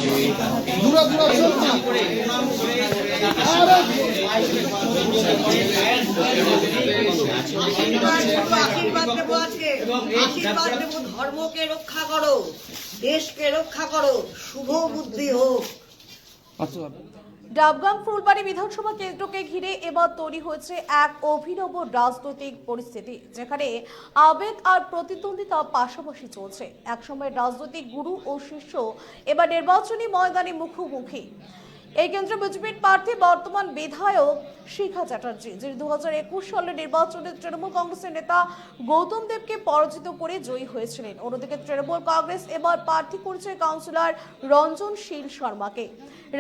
আশীর্বাদ দেবো আজকে, আশীর্বাদ দেবো। ধর্মকে রক্ষা করো, দেশকে রক্ষা করো, শুভ বুদ্ধি হোক। ডাবগ্রাম ফুলবাড়ি বিধানসভা কেন্দ্রকে ঘিরে এবার তৈরি হয়েছে এক অভিনব রাজনৈতিক পরিস্থিতি, যেখানে আবেগ আর প্রতিদ্বন্দ্বিতা পাশাপাশি চলছে। একসময় রাজনৈতিক গুরু ও শিষ্য এবার নির্বাচনী ময়দানে মুখোমুখি। এই কেন্দ্রে বিজেপির প্রার্থী বর্তমান বিধায়ক শিখা চ্যাটার্জি, যিনি 2021 সালের নির্বাচনে তৃণমূল কংগ্রেসের নেতা গৌতম দেবকে পরাজিত করে জয়ী হয়েছিলেন। অন্যদিকে তৃণমূল কংগ্রেস এবার প্রার্থী করেছে কাউন্সিলর রঞ্জনশীল শর্মাকে।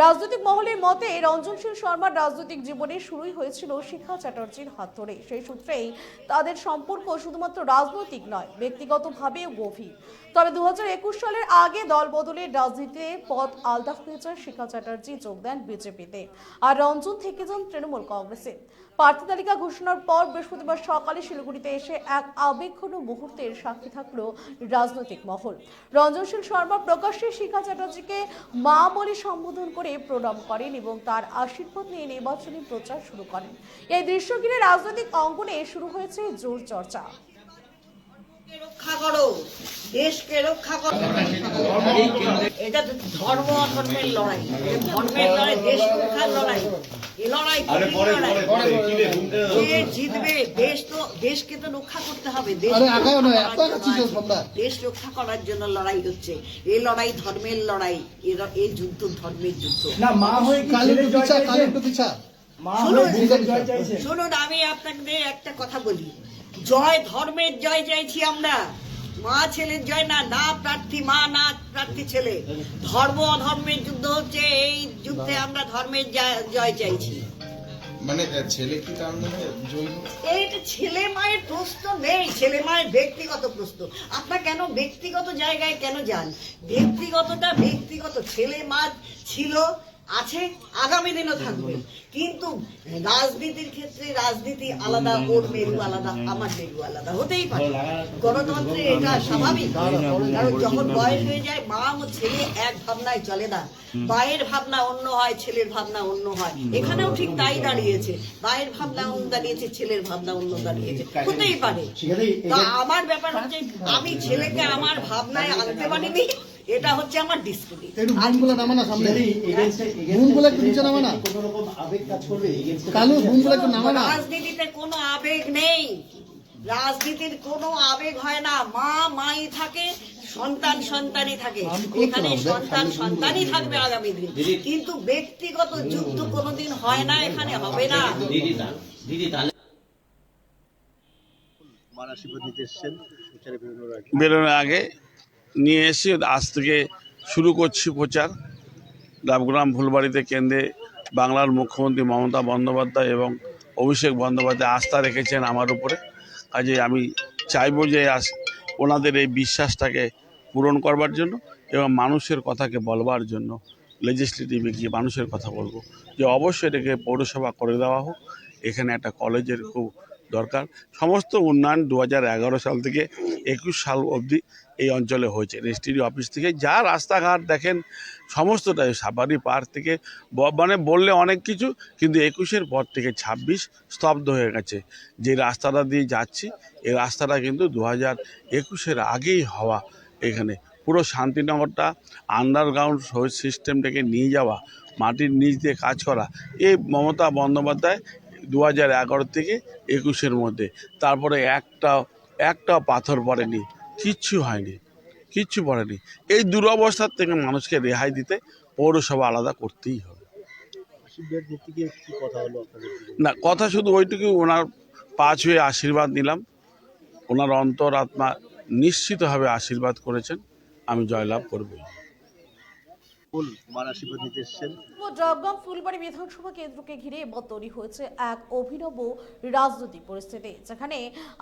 রাজনৈতিক মহলের মতে রঞ্জনশীল শর্মার রাজনৈতিক জীবনে শুরুই হয়েছিল শিখা চ্যাটার্জির হাত ধরে। সেই সূত্রেই তাদের সম্পর্ক শুধুমাত্র রাজনৈতিক নয়, ব্যক্তিগতভাবেও গভীর। তবে 2021 সালের আগে দল বদলের রাজনীতিতে পথ আলাদা হয়ে যায় শিখা চ্যাটার্জি যোগ দেন বিজেপিতে, আর রঞ্জন থেকে যান তৃণমূল কংগ্রেসে। প্রার্থী তালিকা ঘোষণার পর বৃহস্পতিবার সকালে শিলিগুড়িতে এসে এক আবেগঘন মুহূর্তের সাক্ষী থাকলো রাজনৈতিক মহল। রঞ্জনশীল শর্মা প্রকাশ্যে শিখা চ্যাটার্জিকে মা বলে সম্বোধন করে প্রণাম করেন এবং তার আশীর্বাদ নিয়ে নির্বাচনী প্রচার শুরু করেন। এই দৃশ্য ঘিরে রাজনৈতিক অঙ্গনে শুরু হয়েছে জোর চর্চা। রক্ষা করো, দেশকে রক্ষা করো। এটা তো ধর্ম অধর্মের লড়াই, ধর্মের লড়াই, দেশ রক্ষার লড়াই। এই লড়াই কে জিতবে? দেশ তো, দেশকে তো রক্ষা করতে হবে। দেশ রক্ষা করার জন্য লড়াই হচ্ছে। এই লড়াই ধর্মের লড়াই, এই যুদ্ধ ধর্মের যুদ্ধ। শুনুন, আমি আপনাকে একটা কথা বলি। জয় ধর্মের জয় চাইছি আমরা, মা ছেলের জয় না। না প্রার্থী মা, না প্রার্থী ছেলে। ধর্ম অধর্মের যুদ্ধ হচ্ছে। এই যুদ্ধে আমরা ধর্মের জয় চাইছি। মানে ছেলে কি কারণে জয়? এইটা ছেলে মায়ের প্রশ্ন নেই, ছেলে মায়ের ব্যক্তিগত প্রশ্ন। আপনার কেন ব্যক্তিগত জায়গায় কেন যান? ব্যক্তিগতটা ব্যক্তিগত। ছেলে মা ছিল, আছে, আগামী দিনও থাকবে। কিন্তু রাজনীতির ক্ষেত্রে রাজনীতি আলাদা, ওর মেরু আলাদা, আমার মেরু আলাদা হতেই পারে। গণতন্ত্রে এটা স্বাভাবিক। কারণ যখন বয়স হয়ে যায়, মা ও ছেলে এক ভাবনায় চলে না। মায়ের ভাবনা অন্য হয়, ছেলের ভাবনা অন্য হয়। এখানেও ঠিক তাই দাঁড়িয়েছে। মায়ের ভাবনা অন্য দাঁড়িয়েছে, ছেলের ভাবনা অন্য দাঁড়িয়েছে, হতেই পারে। তা আমার ব্যাপার হচ্ছে, আমি ছেলেকে আমার ভাবনায় আনতে পারিনি, এটা হচ্ছে আমার ডিসপ্লে। রাজনীতিতে কোনো আবেগ নেই, রাজনীতির কোনো আবেগ হয় না। মা মাই থাকে, সন্তান সন্তানই থাকে। এখানে সন্তান সন্তানই থাকবে আগামী দিন। কিন্তু ব্যক্তিগত যুদ্ধ কোনোদিন হয় না, এখানে হবে না। বেরোনোর আগে নিয়ে এসে আজ থেকে শুরু করছি প্রচার। ডাবগ্রাম ফুলবাড়িতে কেন্দ্রে বাংলার মুখ্যমন্ত্রী মমতা বন্দ্যোপাধ্যায় এবং অভিষেক বন্দ্যোপাধ্যায় আস্থা রেখেছেন আমার উপরে। কাজে আমি চাইবো যে ওনাদের এই বিশ্বাসটাকে পূরণ করবার জন্য এবং মানুষের কথাকে বলবার জন্য লেজিসলেটিভে গিয়ে মানুষের কথা বলবো যে অবশ্যই এটাকে পৌরসভা করে দেওয়া হোক। এখানে একটা কলেজের খুব দরকার। সমস্ত উন্নয়ন 2011 সাল থেকে 21 সাল অবধি এই অঞ্চলে হয়েছে। রেজিস্ট্রি অফিস থেকে যা রাস্তাঘাট দেখেন সমস্তটাই, সাফারি পার্ক থেকে মানে বললে অনেক কিছু, কিন্তু 21-এর পর থেকে 26 স্তব্ধ হয়ে গেছে। যে রাস্তাটা দিয়ে যাচ্ছি, এই রাস্তাটা কিন্তু 2021-এর আগেই হওয়া। এখানে পুরো শান্তিনগরটা আন্ডারগ্রাউন্ড সিস্টেমটাকে নিয়ে যাওয়া, মাটির নিচ দিয়ে কাজ করা, এই মমতা বন্দ্যোপাধ্যায় 2011 থেকে 21-এর মধ্যে। তারপরে একটা পাথর পড়েনি, কিচ্ছু হয়নি, কিচ্ছু পড়েনি। এই দুরবস্থার থেকে মানুষকে রেহাই দিতে পৌরসভা আলাদা করতেই হবে। না, কথা শুধু ওইটুকু, ওনার পা ছুঁয়ে আশীর্বাদ নিলাম। ওনার অন্তর আত্মা নিশ্চিতভাবে আশীর্বাদ করেছেন, আমি জয়লাভ করবই। ডাবগ্রাম ফুলবাড়ি বিধানসভা কেন্দ্রকে ঘিরে এবার তৈরি হয়েছে এক অভিনব রাজনৈতিক পরিস্থিতি, যেখানে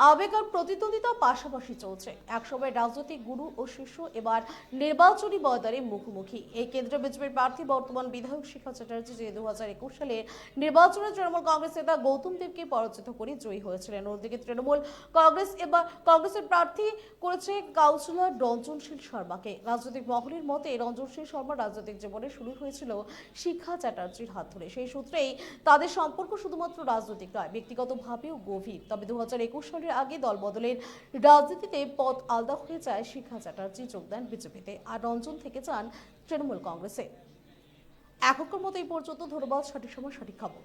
আবেগ আর প্রতিদ্বন্দ্বিতা পাশাপাশি চলছে। একসময় রাজনৈতিক গুরু ও শিষ্য এবার নির্বাচনী ময়দানে মুখোমুখি। এই কেন্দ্রে বিজেপির প্রার্থী বর্তমান বিধায়ক শিখা চ্যাটার্জি, যে 2021 সালে নির্বাচনে তৃণমূল কংগ্রেস নেতা গৌতম দেবকে পরাজিত করে জয়ী হয়েছিলেন। অন্যদিকে তৃণমূল কংগ্রেস এবার কংগ্রেসের প্রার্থী করেছে কাউন্সিলর রঞ্জনশীল শর্মাকে। রাজনৈতিক মহলের মতে রঞ্জনশীল শর্মা রাজনৈতিক রাজনৈতিক জীবনে শুরু হয়েছিল শিক্ষা চ্যাটার্জির হাত ধরে। সেই সূত্রেই তাদের সম্পর্ক শুধুমাত্র রাজনৈতিক নয়, ব্যক্তিগতভাবেও গভীর। তবে 2021 সালের আগে দল বদলের রাজনীতিতে পথ আলাদা হয়ে যায় শিক্ষা চ্যাটার্জি যোগ দেন বিজেপিতে, আর রঞ্জন থেকে যান তৃণমূল কংগ্রেসে। এখনকার মতো এই পর্যন্ত। ধন্যবাদ। সঠিক সময় সঠিক খবর।